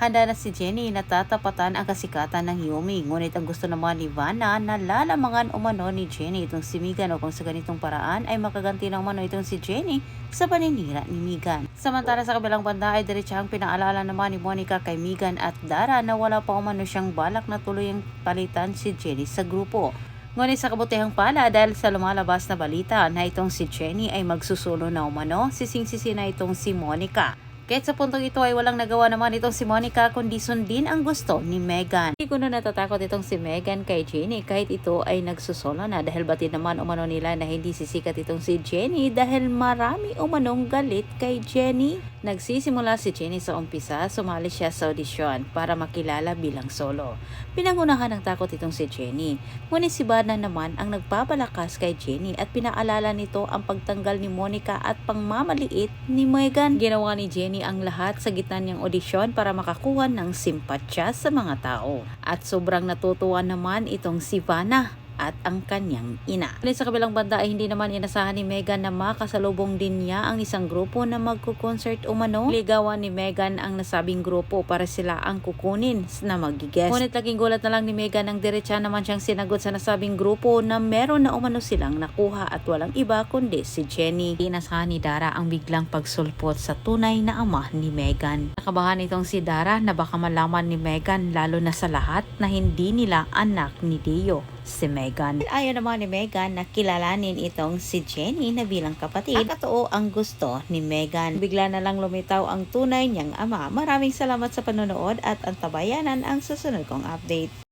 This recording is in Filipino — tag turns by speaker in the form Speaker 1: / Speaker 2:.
Speaker 1: Handa na si Jenny na tatapatan ang kasikatan ng Yumi. Ngunit ang gusto naman ni Vanna na lalamangan umano ni Jenny itong si Megan upang sa ganitong paraan ay makaganti ng umano itong si Jenny sa paninira ni Megan. Samantala sa kabilang banda ay diretsahang pinaalala naman ni Monica kay Megan at Dara na wala pa umano siyang balak na tuluyang palitan si Jenny sa grupo. Ngunit sa kabutihang pala dahil sa lumalabas na balita na itong si Jenny ay magsusulo na umano, sising-sisi na itong si Monica. Kahit sa puntong ito ay walang nagawa naman itong si Monica kundi sundin ang gusto ni Megan. Hindi ko na natatakot itong si Megan kay Jenny kahit ito ay nagsusolo na dahil batid naman umano nila na hindi sisikat itong si Jenny dahil marami umanong galit kay Jenny. Nagsisimula si Jenny sa umpisa, sumali siya sa audition para makilala bilang solo. Pinangunahan ng takot itong si Jenny. Ngunit si Vanna naman ang nagpapalakas kay Jenny at pinaalala nito ang pagtanggal ni Monica at pangmamaliit ni Megan. Ginawa ni Jenny ang lahat sa gitna niyang audisyon para makakuha ng simpatya sa mga tao. At sobrang natutuwa naman itong si Vanna at ang kanyang ina. Sa kabilang banda ay hindi naman inasahan ni Megan na makasalubong din niya ang isang grupo na magko-concert umano. Ligawan ni Megan ang nasabing grupo para sila ang kukunin na mag-guest. Ngunit naging gulat na lang ni Megan ang diretsa naman siyang sinagot sa nasabing grupo na meron na umano silang nakuha at walang iba kundi si Jenny. Inasahan ni Dara ang biglang pagsulpot sa tunay na ama ni Megan. Nakabahan itong si Dara na baka malaman ni Megan lalo na sa lahat na hindi nila anak ni Dio si Megan. Ayaw naman ni Megan na kilalanin itong si Jenny na bilang kapatid at totoo ang gusto ni Megan. Bigla na lang lumitaw ang tunay niyang ama. Maraming salamat sa panonood at antabayanan ang susunod kong update.